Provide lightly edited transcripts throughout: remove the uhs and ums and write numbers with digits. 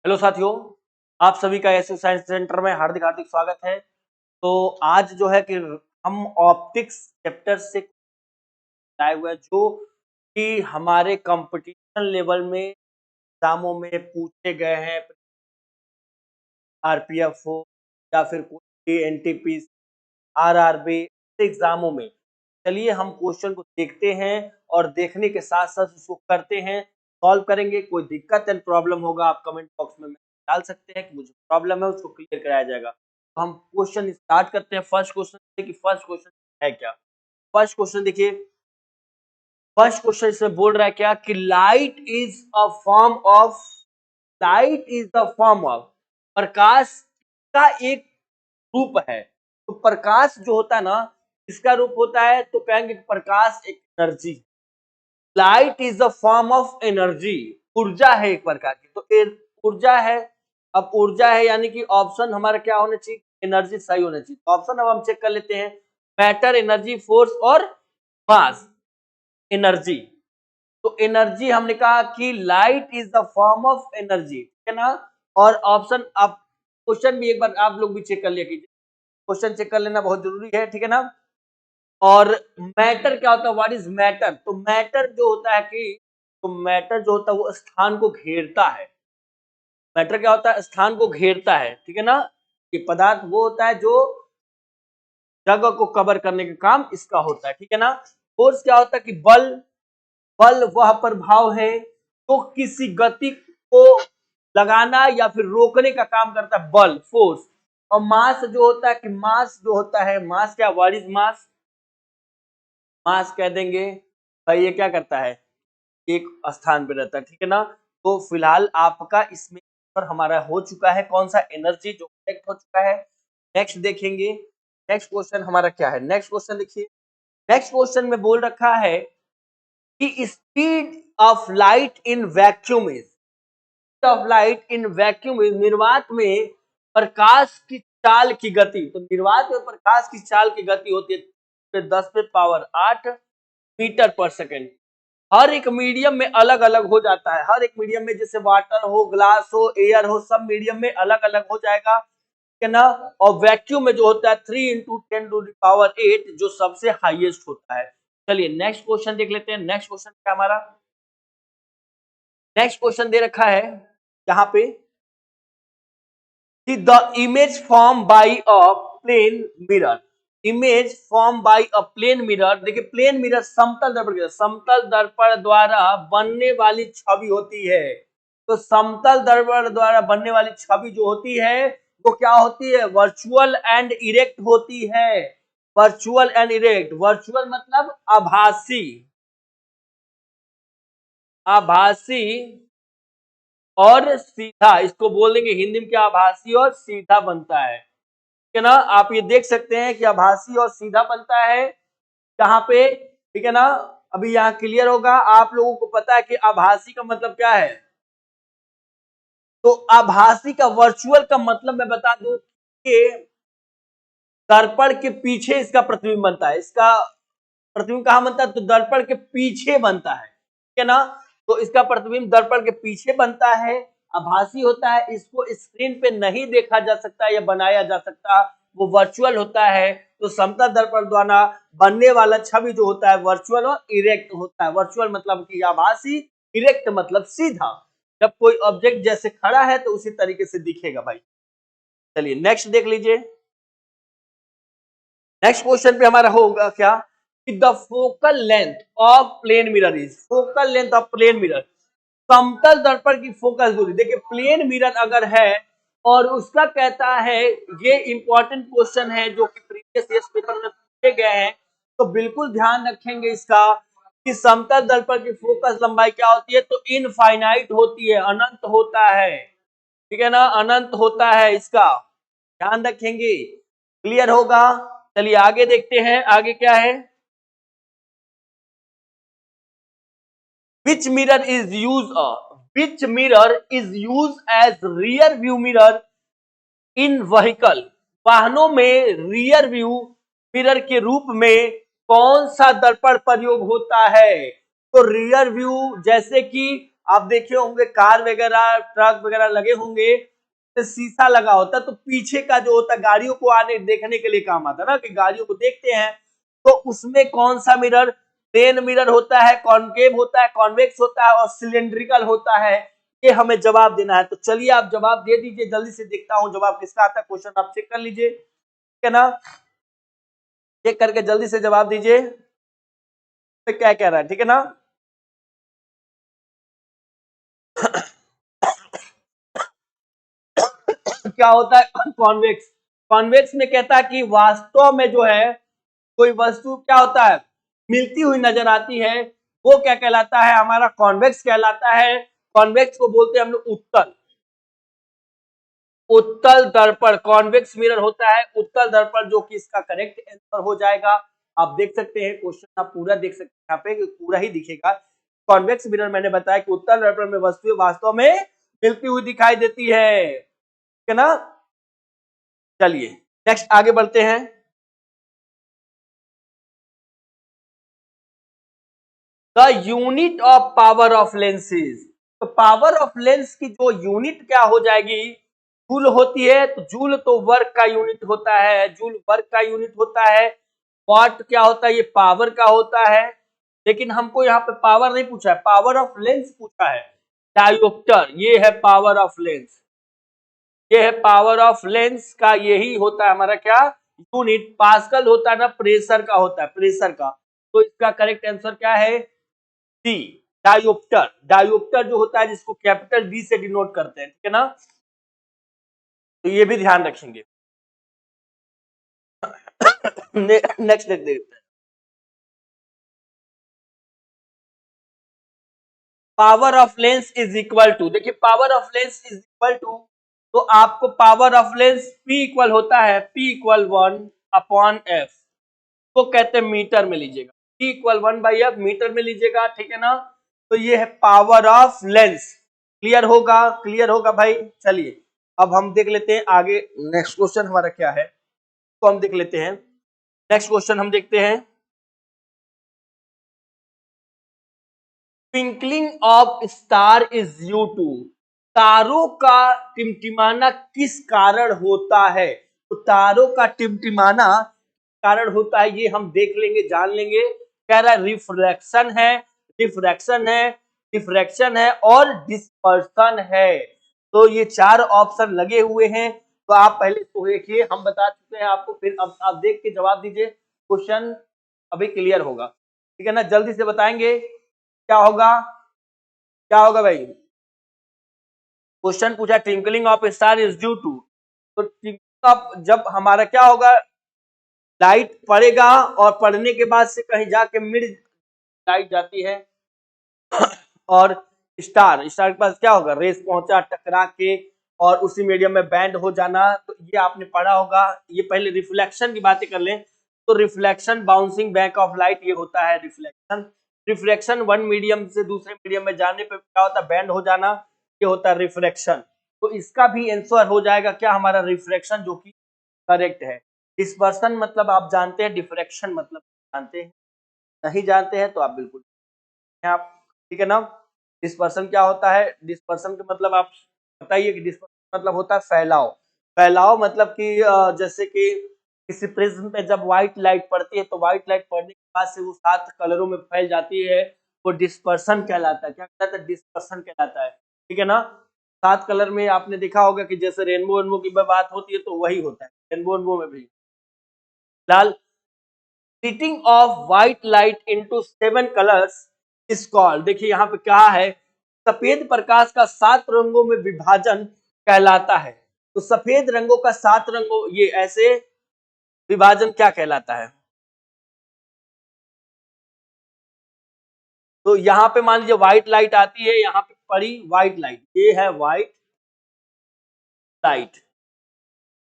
Hello साथियों, आप सभी का एसएस साइंस सेंटर में हार्दिक हार्दिक स्वागत है। तो आज जो है कि हम ऑप्टिक्स चैप्टर से आए हुए हैं जो कि हमारे कंपटीशन लेवल में एग्जामों में पूछे गए हैं। आरपीएफ हो या फिर कोई एनटीपीसी, आरआरबी एग्जामों में चलिए हम क्वेश्चन को देखते हैं और देखने के साथ साथ उसको करते हैं, सॉल्व करेंगे। कोई दिक्कत एंड प्रॉब्लम होगा आप कमेंट बॉक्स में डाल सकते हैं कि मुझे प्रॉब्लम है, उसको क्लियर कराया जाएगा। तो हम क्वेश्चन स्टार्ट करते हैं। फर्स्ट क्वेश्चन कि फर्स्ट क्वेश्चन है क्या। फर्स्ट क्वेश्चन देखिए, फर्स्ट क्वेश्चन इसमें बोल रहा है क्या कि light is the form of प्रकाश का एक रूप है। तो प्रकाश जो होता है ना, इसका रूप होता है तो कहेंगे प्रकाश एक energy. Light is the form of energy, ऊर्जा है एक प्रकार की। तो ऊर्जा है, अब ऊर्जा है यानी कि ऑप्शन हमारा क्या होना चाहिए, एनर्जी सही होना चाहिए। तो ऑप्शन अब हम चेक कर लेते हैं, मैटर, एनर्जी, फोर्स और मास। एनर्जी, तो एनर्जी हमने कहा कि light is the form of energy, ठीक है ना। और ऑप्शन, आप क्वेश्चन भी एक बार आप लोग भी चेक कर लिया कीजिए, क्वेश्चन चेक कर लेना बहुत जरूरी है, ठीक है ना। और मैटर क्या होता है, व्हाट इज मैटर। तो मैटर जो होता है कि, तो मैटर जो होता है वो स्थान को घेरता है। मैटर क्या होता है, स्थान को घेरता है, ठीक है ना। ये पदार्थ वो होता है जो जगह को कवर करने का काम इसका होता है, ठीक है ना। फोर्स क्या होता है कि बल, बल वह प्रभाव है तो किसी गति को लगाना या फिर रोकने का काम करता है बल, फोर्स। और मास जो होता है कि मास जो होता है, मास क्या, व्हाट इज मास। मास कह देंगे भाई ये क्या करता है, एक स्थान पे रहता है, ठीक है ना। तो फिलहाल आपका इसमें पर हमारा हो चुका है कौन सा, एनर्जी, जो करेक्ट हो चुका है। नेक्स्ट देखेंगे, नेक्स्ट क्वेश्चन हमारा क्या है। नेक्स्ट क्वेश्चन देखिए, नेक्स्ट क्वेश्चन में बोल रखा है कि speed of light in vacuum is, of light in vacuum is, निर्वात में प्रकाश की चाल की गति। तो निर्वात में प्रकाश की चाल की गति होती है 10 पे पावर 8 मीटर पर सेकेंड। हर एक मीडियम में अलग अलग हो जाता है, हर एक मीडियम में, जैसे वाटर हो, ग्लास हो, एयर हो, सब मीडियम में अलग अलग हो जाएगा, ठीक है ना। और वैक्यूम में जो होता है 3 इंटू 10 टू पावर 8 जो सबसे हाईएस्ट होता है। चलिए नेक्स्ट क्वेश्चन देख लेते हैं। नेक्स्ट क्वेश्चन क्या हमारा, नेक्स्ट क्वेश्चन दे रखा है यहाँ पे, the image form by a plane mirror, image form by a plane mirror. देखिए प्लेन मिरर समतल दर्पण, समतल दर्पण द्वारा बनने वाली छवि होती है। तो समतल दर्पण द्वारा बनने वाली छवि जो होती है वो क्या होती है, वर्चुअल एंड इरेक्ट होती है। वर्चुअल एंड इरेक्ट, वर्चुअल मतलब आभासी, आभासी और सीधा, इसको बोल देंगे हिंदी में क्या, आभासी और सीधा बनता है, ठीक है ना। आप ये देख सकते हैं कि आभासी और सीधा बनता है यहाँ पे, ठीक है ना। अभी यहाँ क्लियर होगा, आप लोगों को पता है कि आभासी का मतलब क्या है। तो आभासी का, वर्चुअल का मतलब मैं बता दूं कि दर्पण के पीछे इसका प्रतिबिंब बनता है। इसका प्रतिबिंब कहां बनता है, तो दर्पण के पीछे बनता है, ठीक है ना। तो इसका प्रतिबिंब दर्पण के पीछे बनता है, आभासी होता है, इसको स्क्रीन पे नहीं देखा जा सकता या बनाया जा सकता, वो वर्चुअल होता है। तो समतल दर्पण द्वारा बनने वाला छवि जो होता है वर्चुअल और इरेक्ट होता है। वर्चुअल मतलब कि आभासी, इरेक्ट मतलब सीधा, जब कोई ऑब्जेक्ट जैसे खड़ा है तो उसी तरीके से दिखेगा भाई। चलिए नेक्स्ट देख लीजिए, नेक्स्ट क्वेश्चन पे हमारा होगा क्या, the focal length of plane mirror is, focal length of plane mirror, समतल दर्पण की फोकस दूरी। देखिए प्लेन मिरर अगर है और उसका कहता है, ये इंपॉर्टेंट क्वेश्चन है जो कि प्रीवियस ईयर पेपर में पूछे गए हैं, तो बिल्कुल ध्यान रखेंगे इसका कि समतल दर्पण की फोकस लंबाई क्या होती है, तो इनफाइनाइट होती है, अनंत होता है, ठीक है ना, अनंत होता है इसका, ध्यान रखेंगे, क्लियर होगा। चलिए आगे देखते हैं, आगे क्या है, which mirror is used which mirror is used as rear view mirror in vehicle, वाहनों में रियर व्यू मिरर के रूप में कौन सा दर्पण प्रयोग होता है। तो रियर व्यू जैसे कि आप देखे होंगे कार वगैरह ट्रक वगैरह लगे होंगे तो शीशा लगा होता है, तो पीछे का जो होता है गाड़ियों को आने देखने के लिए काम आता है ना, कि गाड़ियों को देखते हैं, तो उसमें कौन सा मिरर, प्लेन मिरर होता है, कॉनकेव होता है, कॉन्वेक्स होता है और सिलेंड्रिकल होता है। ये हमें जवाब देना है, तो चलिए आप जवाब दे दीजिए, जल्दी से देखता हूं जवाब किसका आता है। क्वेश्चन आप चेक कर लीजिए, ठीक है ना, चेक करके जल्दी से जवाब दीजिए तो क्या कह रहा है, ठीक है ना। क्या होता है कॉन्वेक्स, कॉन्वेक्स में कहता है कि वास्तव में जो है कोई वस्तु क्या होता है, मिलती हुई नजर आती है, वो क्या कहलाता है, हमारा कॉन्वेक्स कहलाता है। कॉन्वेक्स को बोलते हैं हम लोग उत्तल, उत्तल दर्पण, कॉन्वेक्स मिरर होता है उत्तल दर्पण, जो कि इसका करेक्ट आंसर हो जाएगा। आप देख सकते हैं क्वेश्चन, आप पूरा देख सकते हैं, यहाँ पे पूरा ही दिखेगा। कॉन्वेक्स मिरर मैंने बताया कि उत्तल दर्पण में वस्तुएं वास्तव में मिलती हुई दिखाई देती है, ठीक है ना। चलिए नेक्स्ट आगे बढ़ते हैं। The unit of power of lenses, तो पावर ऑफ लेंस की जो यूनिट क्या हो जाएगी, जूल होती है। तो जूल तो वर्क का यूनिट होता है, जूल वर्क का यूनिट होता है। वॉट क्या होता है, ये पावर का होता है। लेकिन हमको यहाँ पे पावर नहीं पूछा है, पावर ऑफ लेंस पूछा है। डायोप्टर, ये है पावर ऑफ लेंस, ये है पावर ऑफ लेंस का, यही होता है हमारा क्या यूनिट। पास्कल होता है ना, प्रेशर का होता है, प्रेशर का। तो इसका करेक्ट आंसर क्या है, डी, डायोप्टर। डायोप्टर जो होता है जिसको कैपिटल डी से डिनोट करते हैं, ठीक है ना, तो ये भी ध्यान रखेंगे। नेक्स्ट देखते हैं, power of lens is equal to, देखिए power of lens is equal to, तो आपको power of lens P equal होता है P इक्वल 1/f, तो कहते हैं मीटर में लीजिएगा, P इक्वल 1/f मीटर में लीजिएगा, ठीक है ना। तो ये है पावर ऑफ लेंस। क्लियर होगा, क्लियर होगा भाई। चलिए अब हम देख लेते हैं आगे, नेक्स्ट क्वेश्चन हमारा क्या है, तो हम देख लेते हैं। नेक्स्ट क्वेश्चन हम देखते हैं, twinkling of star is due to, तारों का टिमटिमाना किस कारण होता है। तो तारों का टिमटिमाना कारण होता है, ये हम देख लेंगे, जान लेंगे। कह रहा है रिफ्लेक्शन है, रिफ्रैक्शन है, डिफ्रैक्शन है और डिस्पर्सन है। तो ये चार ऑप्शन लगे हुए हैं, तो आप पहले इसको देखिए, हम बता चुके हैं आपको, फिर अब आप देख के जवाब दीजिए, क्वेश्चन अभी क्लियर होगा, ठीक है ना। जल्दी से बताएंगे क्या होगा, क्या होगा भाई। क्वेश्चन पूछा twinkling of star is due to, तो ट्विंकलिंग ऑफ जब हमारा क्या होगा, लाइट पड़ेगा और पड़ने के बाद से कहीं जाके मिड लाइट जाती है और स्टार, स्टार के पास क्या होगा, रेस पहुंचा टकरा के और उसी मीडियम में बैंड हो जाना, तो ये आपने पढ़ा होगा। ये पहले रिफ्लेक्शन की बातें कर लें, तो reflection bouncing back of light, ये होता है रिफ्लेक्शन। रिफ्लेक्शन वन मीडियम से दूसरे मीडियम में जाने पे क्या होता है, बैंड हो जाना, ये होता है रिफ्लेक्शन। तो इसका भी आंसर हो जाएगा क्या, हमारा रिफ्लेक्शन, जो कि करेक्ट है। डिस्पर्सन मतलब आप जानते हैं, डिफ्रैक्शन मतलब जानते हैं, नहीं जानते हैं तो आप बिल्कुल आप, ठीक है ना। डिस्पर्सन क्या होता है, डिस्पर्सन का मतलब आप बताइए कि डिस्पर्सन मतलब होता है फैलाव। फैलाव मतलब कि जैसे कि किसी प्रिज्म पे जब व्हाइट लाइट पड़ती है, तो व्हाइट लाइट पड़ने के बाद से वो 7 कलरों में फैल जाती है, वो डिस्पर्सन कहलाता है। क्या कहलाता है, डिस्पर्सन कहलाता है, ठीक है ना। 7 कलर में आपने देखा होगा कि जैसे रेनबो वेनबो की बात होती है तो वही होता है, रेनबो वेनबो में भी लाल, splitting of white light into 7 colours is called, देखिए यहाँ पे क्या है, सफेद प्रकाश का 7 रंगों में विभाजन कहलाता है। तो सफेद रंगों का 7 रंगों, ये ऐसे विभाजन क्या कहलाता है। तो यहाँ पे मान लीजिए व्हाइट लाइट आती है, यहाँ पे पड़ी व्हाइट लाइट, ये है व्हाइट लाइट,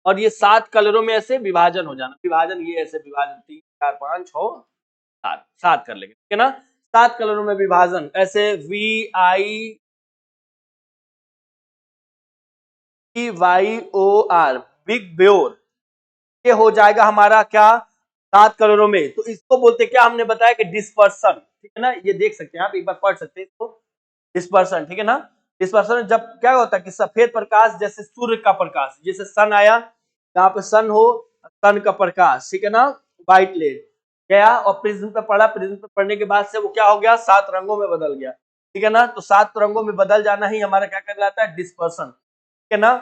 और ये 7 कलरों में ऐसे विभाजन हो जाना, विभाजन ये ऐसे विभाजन 3 4 5 6 7, 7 कर लेंगे, ठीक है ना। 7 कलरों में विभाजन ऐसे VIVOR, बिग ब्योर, ये हो जाएगा हमारा क्या, 7 कलरों में। तो इसको बोलते क्या, हमने बताया कि डिस्पर्सन, ठीक है ना। ये देख सकते हैं आप, एक बार पढ़ सकते हैं इसको, डिस्पर्सन, ठीक है ना। डिस्पर्सन जब क्या होता है कि सफेद प्रकाश जैसे सूर्य का प्रकाश, जैसे सन आया, यहाँ पे सन हो, सन का प्रकाश, ठीक है ना, व्हाइट लेट गया और प्रिज्म पे पड़ा, प्रिज्म पे पड़ने के बाद से वो क्या हो गया, 7 रंगों में बदल गया, ठीक है ना। तो 7 रंगों में बदल जाना ही हमारा क्या कहलाता है, डिस्पर्सन, ठीक है ना।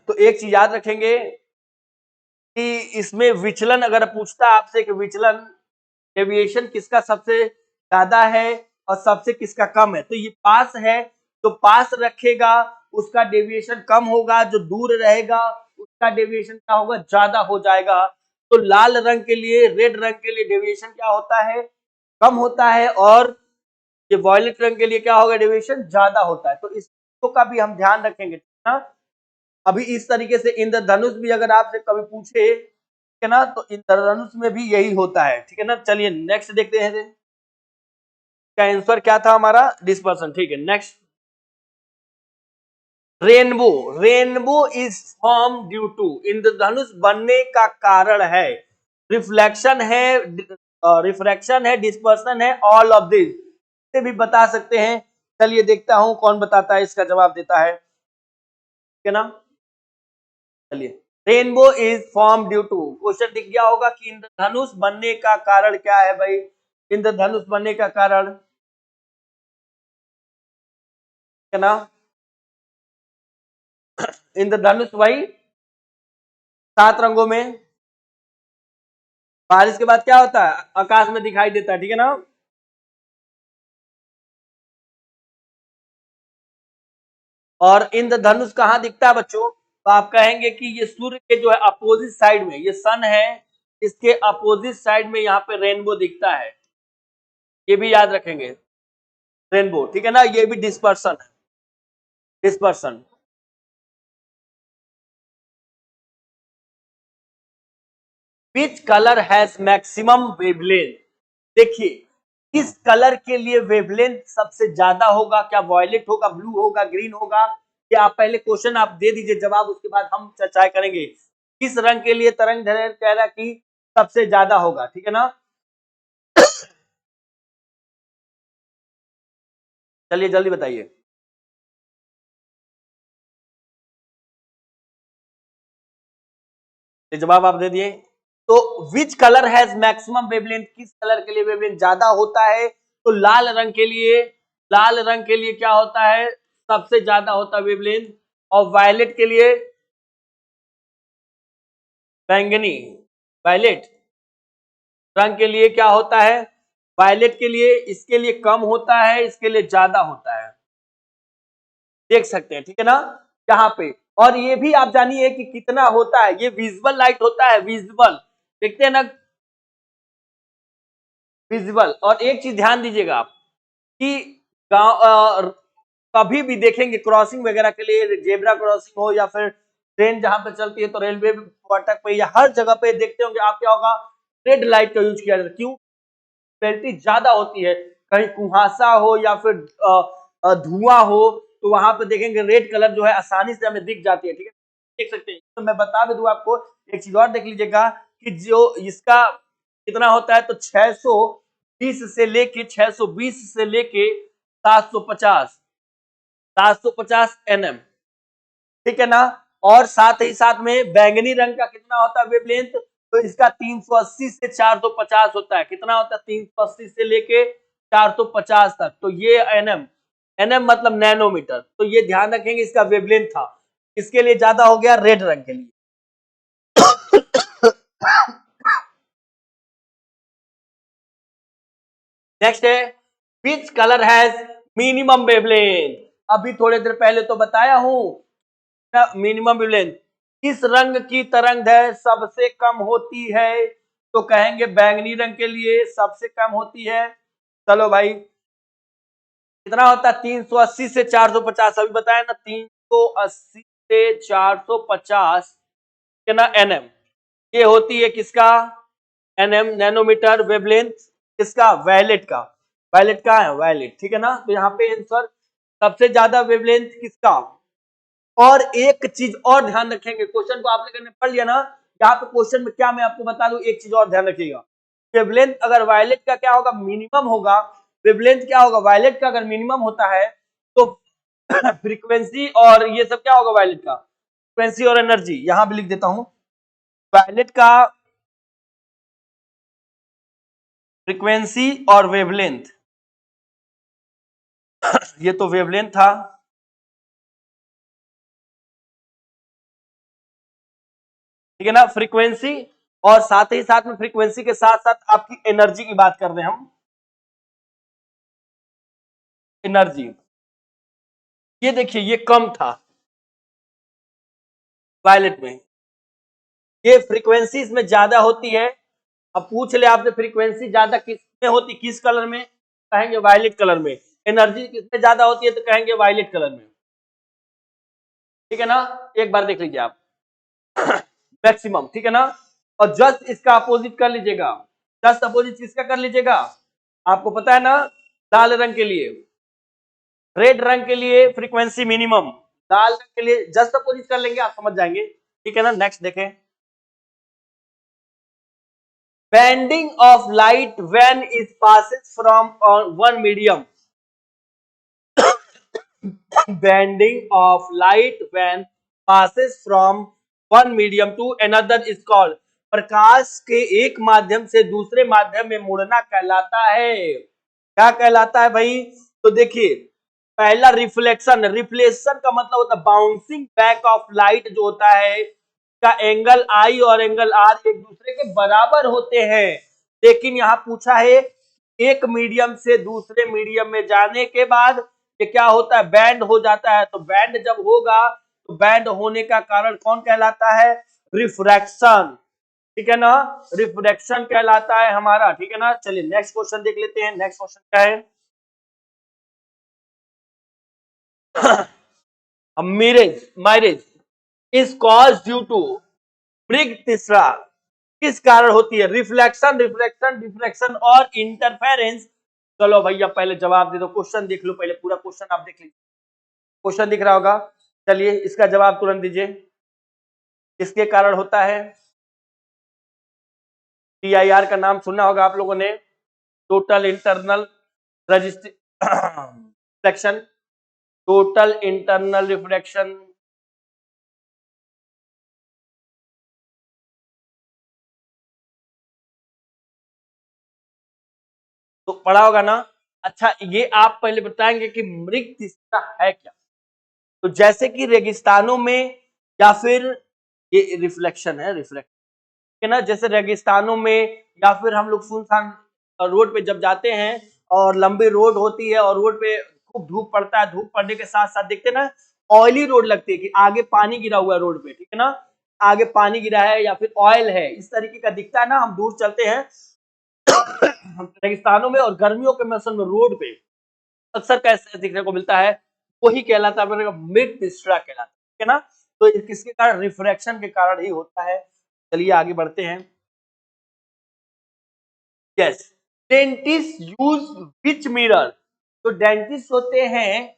तो एक चीज याद रखेंगे कि इसमें विचलन अगर पूछता आपसे कि विचलन डेविएशन किसका सबसे ज्यादा है और सबसे किसका कम है, तो ये पास है, तो पास रखेगा उसका डेविएशन कम होगा, जो दूर रहेगा उसका डेविएशन क्या होगा, ज्यादा हो जाएगा। तो लाल रंग के लिए, रेड रंग के लिए डेविएशन क्या होता है, कम होता है, और ये वॉयलेट रंग के लिए क्या होगा, डेविएशन ज्यादा होता है। तो इसको का भी हम ध्यान रखेंगे, ठीक है ना। अभी इस तरीके से इंद्रधनुष भी अगर आपसे कभी पूछे, ठीक है ना, तो इंद्रधनुष में भी यही होता है, ठीक है ना। चलिए नेक्स्ट देखते हैं, क्या आंसर क्या था हमारा, डिस्पर्सन, ठीक है। Next, rainbow, rainbow is form due to, इंद्रधनुष बनने का कारण है, रिफ्लेक्शन है, रिफ्रैक्शन है, डिस्पर्सन है, ऑल ऑफ दिस से भी बता सकते हैं। चलिए देखता हूं कौन बताता है, इसका जवाब देता है, ठीक है ना। चलिए, rainbow is form due to, question दिख गया होगा कि इंद्रधनुष बनने का कारण क्या है भाई, इंद्रधनुष बनने का कारण, है ना, इंद्रधनुष वही 7 रंगों में, बारिश के बाद क्या होता है, आकाश में दिखाई देता है, ठीक है ना। और इंद्रधनुष कहाँ दिखता है बच्चों, तो आप कहेंगे कि ये सूर्य के जो है अपोजिट साइड में, ये सन है, इसके अपोजिट साइड में यहाँ पे रेनबो दिखता है, ये भी याद रखेंगे, रेनबो, ठीक है ना। ये भी डिस्पर्सन है, dispersion. Which colour has maximum wavelength, देखिए किस कलर के लिए वेवलेंथ सबसे ज्यादा होगा, क्या वॉयलेट होगा, ब्लू होगा, ग्रीन होगा, या आप पहले क्वेश्चन आप दे दीजिए जवाब, उसके बाद हम चर्चा करेंगे किस रंग के लिए तरंग दैर्ध्य की सबसे ज्यादा होगा, ठीक है ना। चलिए जल्दी बताइए, जवाब आप दे दिए। तो which colour has maximum wavelength, किस कलर के लिए वेवलेंथ ज्यादा होता है, तो लाल रंग के लिए, लाल रंग के लिए क्या होता है, सबसे ज्यादा होता है वेवलेंथ, और वायलेट के लिए, बैंगनी, वायलेट रंग के लिए क्या होता है, वायलेट के लिए, इसके लिए कम होता है, इसके लिए ज्यादा होता है, देख सकते हैं, ठीक है ना, यहाँ पे। और ये भी आप जानिए कि कितना होता है, ये विजुअल लाइट होता है, विजुअल, देखते हैं ना, विजुअल। और एक चीज ध्यान दीजिएगा आप कि गांव कभी भी देखेंगे क्रॉसिंग वगैरह के लिए, जेब्रा क्रॉसिंग हो या फिर ट्रेन जहां पे चलती है, तो रेलवे फाटक पे या हर जगह पे देखते होंगे आप, क्या होगा, रेड लाइट का यूज किया जाता है, क्यों, पेनल्टी ज्यादा होती है, कहीं कुहासा हो या फिर धुआं हो, तो वहां पे देखेंगे रेड कलर जो है आसानी से हमें दिख जाती है, ठीक है, देख सकते हैं। तो मैं बता भी दूं आपको, एक चीज और देख लीजिएगा कि जो इसका कितना होता है, तो 620 से लेके 620 से लेके 750, 750 एनएम, ठीक है ना। और साथ ही साथ में बैंगनी रंग का कितना होता है वेवलेंथ, तो इसका 380 से 450 होता है, कितना होता है, 380 से लेके 450 तक, तो ये एनएम, एनएम मतलब नैनोमीटर, तो ये ध्यान रखेंगे, इसका वेवलेंथ था, इसके लिए ज्यादा हो गया रेड रंग के लिए। नेक्स्ट है, which colour has minimum wavelength, अभी थोड़ी देर पहले तो बताया हूं, मिनिमम वेवलेंथ, किस रंग की तरंग दैर्ध्य सबसे कम होती है, तो कहेंगे बैंगनी रंग के लिए सबसे कम होती है। चलो भाई, कितना होता है, 380 से 450, अभी बताया ना, 380 से 450, कितना, एनएम, ये होती है किसका, एनएम, नैनोमीटर वेवलेंथ, किसका, वायलेट का, वायलेट का है, वायलेट, ठीक है ना। तो यहाँ पे आंसर सबसे ज्यादा वेवलेंथ किसका। और एक चीज और ध्यान रखेंगे, क्वेश्चन को आप लोगों ने पढ़ लिया ना, यहाँ पे क्वेश्चन में क्या मैं आपको बता दूं, एक चीज और ध्यान रखिएगा, वेवलेंथ अगर वायलेट का क्या होगा, मिनिमम होगा, वेवलेंथ क्या होगा, वायलेट का अगर मिनिमम होता है तो फ्रीक्वेंसी और ये सब क्या होगा, वायलेट का फ्रीक्वेंसी और एनर्जी, यहां भी लिख देता हूं, वायलेट का फ्रीक्वेंसी और वेवलेंथ, ये तो वेवलेंथ था, ठीक है ना, फ्रीक्वेंसी, और साथ ही साथ में फ्रीक्वेंसी के साथ साथ आपकी एनर्जी की बात कर रहे हैं हम, एनर्जी, ये देखिए ये कम था वायलेट में, ये फ्रीक्वेंसी इसमें ज्यादा होती है। अब पूछ ले आपसे फ्रीक्वेंसी ज्यादा किस में होती, किस कलर में, कहेंगे वायलेट कलर में, एनर्जी किसमें ज्यादा होती है तो कहेंगे वायलेट कलर में, ठीक है ना, एक बार देख लीजिए आप, मैक्सिमम, ठीक है ना, और जस्ट इसका अपोजिट कर लीजिएगा, जस्ट अपोजिट किसका कर लीजिएगा, आपको पता है ना, लाल रंग के लिए, रेड रंग के लिए फ्रीक्वेंसी मिनिमम, लाल रंग के लिए जस्ट अपोजिट कर लेंगे, आप समझ जाएंगे, ठीक है ना। नेक्स्ट देखें, bending of light when it passes from one medium, bending of light when passes from one medium to another is called, प्रकाश के एक माध्यम से दूसरे माध्यम में मुड़ना कहलाता है, क्या कहलाता है भाई, तो देखिए पहला रिफ्लेक्शन, रिफ्लेक्शन का मतलब होता है बाउंसिंग बैक ऑफ लाइट, जो होता है का एंगल आई और एंगल आर एक दूसरे के बराबर होते हैं, लेकिन यहां पूछा है एक मीडियम से दूसरे मीडियम में जाने के बाद ये क्या होता है, बैंड हो जाता है, तो बैंड जब होगा तो बैंड होने का कारण कौन कहलाता है, रिफ्रैक्शन, ठीक है ना, रिफ्रैक्शन कहलाता है हमारा, ठीक है ना। चलिए नेक्स्ट क्वेश्चन देख लेते हैं, नेक्स्ट क्वेश्चन क्या है, mirage mirage is cause due to, मृग तीसरा किस कारण होती है, रिफ्लेक्शन, रिफ्लेक्शन, डिफ्लेक्शन और इंटरफेरेंस। चलो भैया पहले जवाब दे दो, क्वेश्चन देख लो पहले, पूरा क्वेश्चन आप देख लीजिए, क्वेश्चन दिख रहा होगा, चलिए इसका जवाब तुरंत दीजिए, किसके कारण होता है, टीआईआर का नाम सुना होगा आप लोगों ने, total internal reflection, total internal reflection, तो पढ़ा होगा ना। अच्छा ये आप पहले बताएंगे कि मृग तीसरा है क्या, तो जैसे कि रेगिस्तानों में, या फिर ये रिफ्लेक्शन है, रिफ्लेक्शन है ना, जैसे रेगिस्तानों में या फिर हम लोग सुनसान रोड पे जब जाते हैं और लंबी रोड होती है और रोड पे खूब धूप पड़ता है, धूप पड़ने के साथ साथ देखते हैं ना ऑयली रोड लगती है कि आगे पानी गिरा हुआ है रोड पे, ठीक है ना, आगे पानी गिरा है या फिर ऑयल है, इस तरीके का दिखता है ना, हम दूर चलते हैं रेगिस्तानों में और गर्मियों के मौसम में रोड पे अक्सर कैसे दिखने को मिलता है, वही कहलाता है मृग तीसरा कहलाता है, ठीक है ना, तो किसके कारण, रिफ्रैक्शन के कारण ही होता है। चलिए आगे बढ़ते हैं, yes, dentist use which mirror, तो डेंटिस्ट होते हैं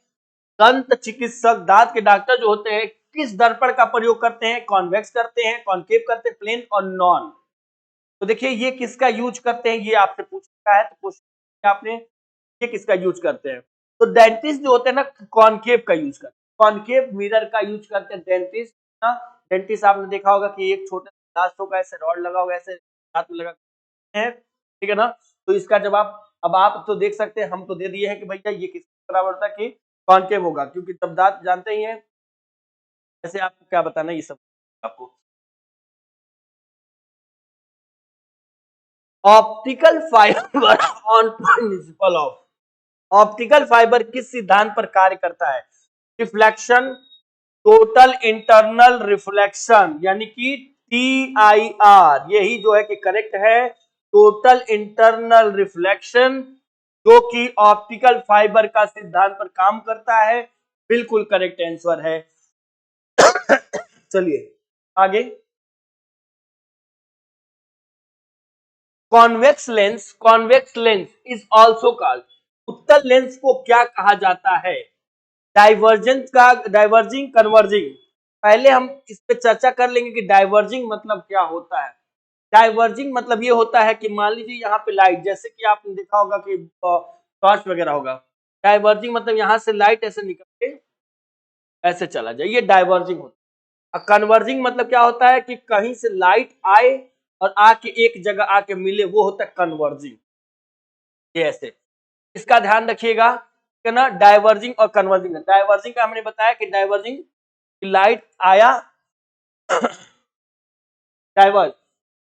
दंत चिकित्सक, दांत के डॉक्टर जो होते हैं किस दर्पण का प्रयोग करते हैं, कॉन्वेक्स करते हैं, कॉन्केव करते हैं, प्लेन और नॉन, तो देखिए ये किसका यूज करते हैं, ये आपसे पूछा है तो क्वेश्चन आपने, ये किसका यूज करते हैं, तो डेंटिस्ट जो होते हैं ना कॉन्केव का यूज करते हैं, कॉन्केव मिरर का यूज करते हैं डेंटिस्ट ना, डेंटिस्ट आपने देखा होगा कि एक छोटा ग्लास होगा ऐसे रॉड लगा होगा ऐसे हाथ में लगा है, ठीक है ना, तो इसका जवाब अब आप तो देख सकते हैं, हम तो दे दिए हैं कि भैया ये किसके बराबर था कि कॉन्केव होगा, क्योंकि जब दांत जानते ही हैं, ऐसे आपको क्या बताना ये सब आपको, optical fibre on principle of, optical fibre किस सिद्धांत पर कार्य करता है, रिफ्लेक्शन, टोटल इंटरनल रिफ्लेक्शन यानी कि TIR, यही जो है कि करेक्ट है, टोटल इंटरनल रिफ्लेक्शन जो कि ऑप्टिकल फाइबर का सिद्धांत पर काम करता है, बिल्कुल करेक्ट आंसर है। चलिए आगे, convex lens is also called, उत्तल लेंस को क्या कहा जाता है, डाइवर्जेंस का, डाइवर्जिंग, कन्वर्जिंग, पहले हम इस पे चर्चा कर लेंगे कि डाइवर्जिंग मतलब क्या होता है, डाइवर्जिंग मतलब ये होता है कि मान लीजिए यहाँ पे लाइट, जैसे कि आपने देखा होगा कि टॉर्च वगैरह होगा। डाइवर्जिंग मतलब यहाँ से लाइट ऐसे निकल के ऐसे चला जाए, ये डाइवर्जिंग होता है। कन्वर्जिंग मतलब क्या होता है कि कहीं से लाइट आए और आके एक जगह आके मिले, वो होता है कन्वर्जिंग। ये ऐसे, इसका ध्यान रखिएगा कि ना डाइवर्जिंग और कन्वर्जिंग। डाइवर्जिंग का हमने बताया कि डाइवर्जिंग लाइट आया डाइवर्ज,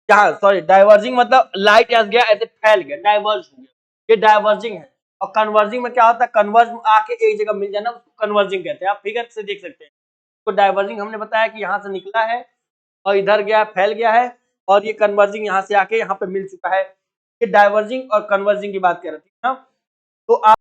यहाँ सॉरी डाइवर्जिंग मतलब लाइट यहाँ गया ऐसे फैल गया, डाइवर्ज हो गया, ये डाइवर्जिंग है। और कन्वर्जिंग में क्या होता है, कन्वर्ज आके एक जगह मिल जाना, उसको कन्वर्जिंग कहते हैं। आप फिगर से देख सकते हैं। तो डाइवर्जिंग हमने बताया कि यहाँ से निकला है और इधर गया, फैल गया है, और ये कन्वर्जिंग यहाँ से आके यहाँ पे मिल चुका है। ये डाइवर्जिंग और कन्वर्जिंग की बात कर रहे थे ना। तो आप